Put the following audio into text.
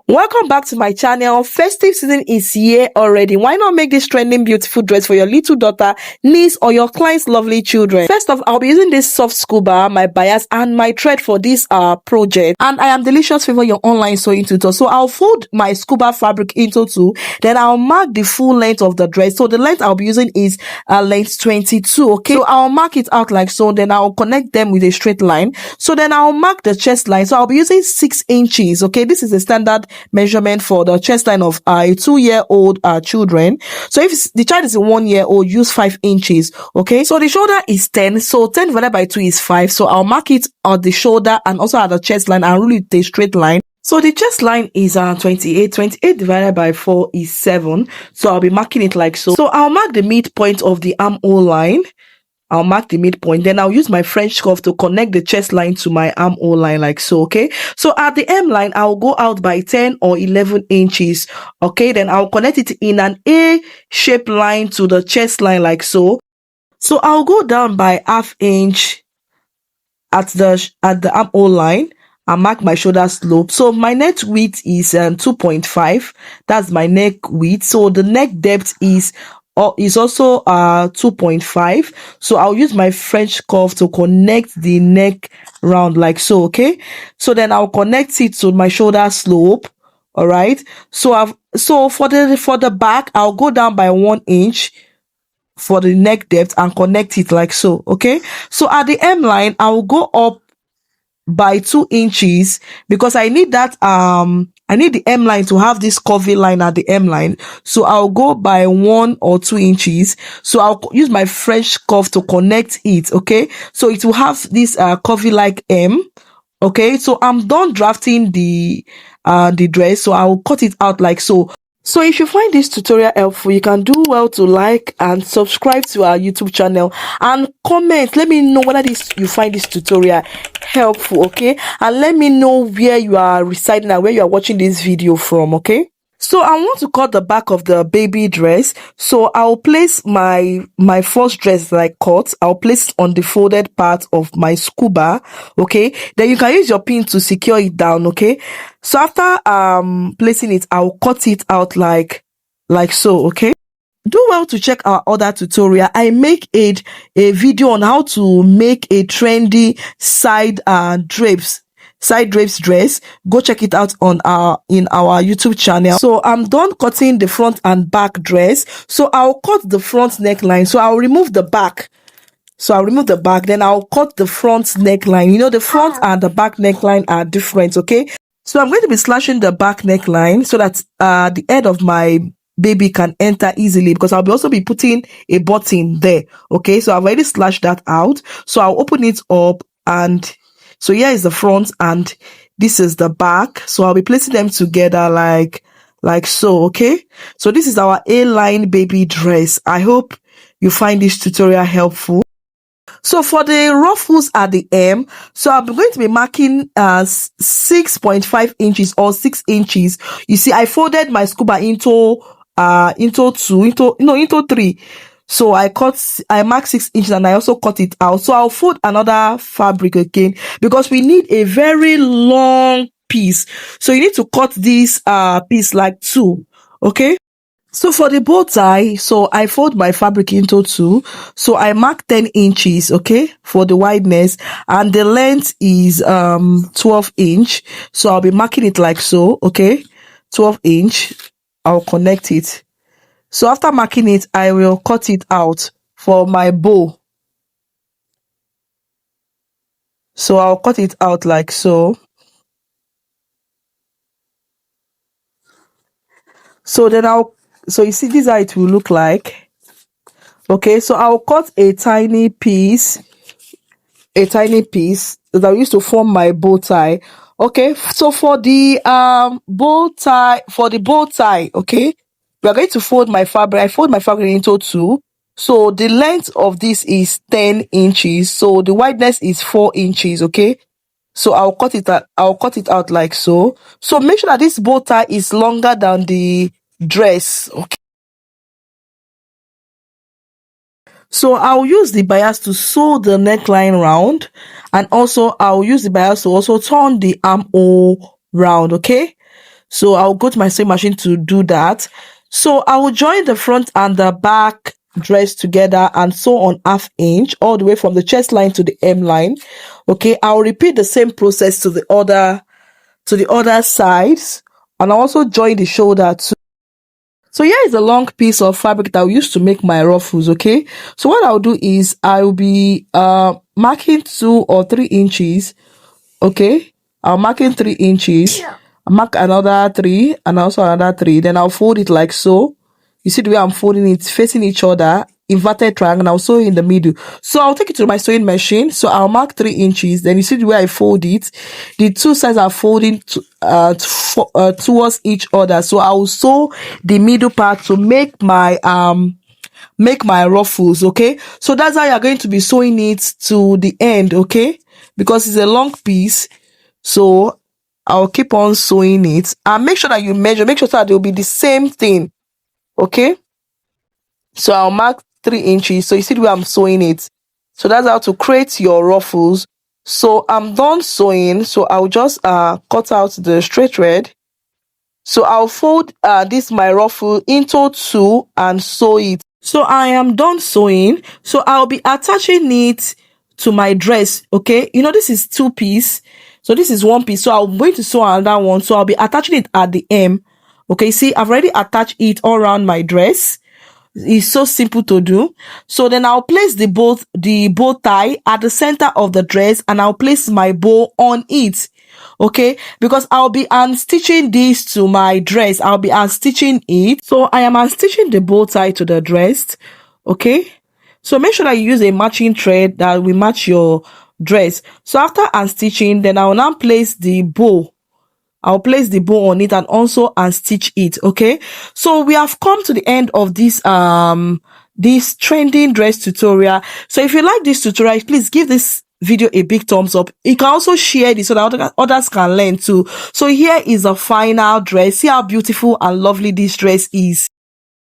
Welcome back to my channel. Festive season is here already. Why not make this trending beautiful dress for your little daughter, niece, or your client's lovely children? First off, I'll be using this soft scuba, my bias, and my thread for this project. And I am Delicious Favour, your online sewing tutor. So I'll fold my scuba fabric into two. Then I'll mark the full length of the dress. So the length I'll be using is length 22. Okay, so I'll mark it out like so. Then I'll connect them with a straight line. So then I'll mark the chest line. So I'll be using 6 inches. Okay, this is a standard measurement for the chest line of a 2-year-old children. So if the child is a 1-year-old, use 5 inches. Okay, so the shoulder is 10, so 10 divided by 2 is 5. So I'll mark it on the shoulder and also at the chest line and rule it a straight line. So the chest line is 28 divided by 4 is 7. So I'll be marking it like so. So I'll mark the midpoint of the armhole line. I'll mark the midpoint. Then I'll use my French cuff to connect the chest line to my armhole line like so. Okay, so at the hem line, I'll go out by 10 or 11 inches. Okay, then I'll connect it in an A-shaped line to the chest line like so. So I'll go down by ½ inch at the armhole line and mark my shoulder slope. So my neck width is 2.5. That's my neck width. So the neck depth is also 2.5. So I'll use my French cuff to connect the neck round like so. Okay, so then I'll connect it to my shoulder slope. All right, so for the back, I'll go down by 1 inch for the neck depth and connect it like so. Okay, so at the hem line, I'll go up by 2 inches because I need that I need the hem line to have this curvy line at the hem line. So I'll go by 1 or 2 inches. So I'll use my French cuff to connect it. Okay, so it will have this curvy like hem. Okay, so I'm done drafting the dress, so I'll cut it out like so. So if you find this tutorial helpful, you can do well to like and subscribe to our YouTube channel and comment. Let me know whether you find this tutorial helpful, okay? And let me know where you are residing and where you are watching this video from, okay? So I want to cut the back of the baby dress. So I'll place my first dress that I cut. I'll place it on the folded part of my scuba. Okay. Then you can use your pin to secure it down. Okay. So after placing it, I'll cut it out like so. Okay. Do well to check our other tutorial. I make a video on how to make a trendy side drapes dress. Go check it out on in our YouTube channel. So I'm done cutting the front and back dress. So I'll cut the front neckline. So I'll remove the back. Then I'll cut the front neckline. You know, the front and the back neckline are different. Okay, so I'm going to be slashing the back neckline so that the head of my baby can enter easily, because I'll also be putting a button there. Okay, so I've already slashed that out. So I'll open it up, and so here is the front and this is the back. So I'll be placing them together like so. Okay, so this is our A-line baby dress. I hope you find this tutorial helpful. So for the ruffles at the hem, so I'm going to be marking 6.5 inches or 6 inches. You see, I folded my scuba into 3. So I marked 6 inches and I also cut it out. So I'll fold another fabric again because we need a very long piece. So you need to cut this piece like 2. Okay. So for the bow tie, so I fold my fabric into 2. So I mark 10 inches, okay, for the wideness, and the length is 12 inch. So I'll be marking it like so, okay, 12 inch. I'll connect it. So after marking it, I will cut it out for my bow. So I'll cut it out like so. So then so you see, this is how it will look like. Okay, so I'll cut a tiny piece that I used to form my bow tie. Okay, so for the bow tie, okay, we are going to fold my fabric. I fold my fabric into 2. So the length of this is 10 inches. So the wideness is 4 inches. Okay, so I'll cut it out like so. So make sure that this bow tie is longer than the dress. Okay. So I'll use the bias to sew the neckline round, and also I'll use the bias to also turn the armhole round. Okay, So I'll go to my sewing machine to do that. So I will join the front and the back dress together and sew on 1/2 inch all the way from the chest line to the hem line. Okay, I'll repeat the same process to the other sides, and I'll also join the shoulder too. So here is a long piece of fabric that I used to make my ruffles. Okay, so what I'll do is I'll be marking 2 or 3 inches. Okay, I'll mark in 3 inches. Yeah. I'll mark another 3 and also another 3. Then I'll fold it like so. You see the way I'm folding it, facing each other, inverted triangle. I'll sew in the middle. So I'll take it to my sewing machine. So I'll mark 3 inches. Then you see the way I fold it. The two sides are folding towards each other. So I'll sew the middle part to make my ruffles. Okay, so that's how you're going to be sewing it to the end. Okay, because it's a long piece, so I'll keep on sewing it, and make sure that you measure, make sure that they'll be the same thing. Okay, so I'll mark 3 inches, so you see the way I'm sewing it. So that's how to create your ruffles. So I'm done sewing, so I'll just cut out the straight thread. So I'll fold this my ruffle into 2 and sew it. So I am done sewing, so I'll be attaching it to my dress. Okay, you know, this is 2 piece, so this is 1 piece, so I'm going to sew another one. So I'll be attaching it at the hem. Okay, see, I've already attached it all around my dress. It's so simple to do. So then I'll place the bow tie at the center of the dress, and I'll place my bow on it. Okay, because I'll be unstitching this to my dress. I'll be unstitching it. So I am unstitching the bow tie to the dress. Okay, so make sure that you use a matching thread that will match your dress. So after unstitching, then I will now place the bow. I'll place the bow on it and also unstitch it. Okay, so we have come to the end of this trending dress tutorial. So if you like this tutorial, please give this video a big thumbs up. You can also share this so that others can learn too. So here is the final dress. See how beautiful and lovely this dress is.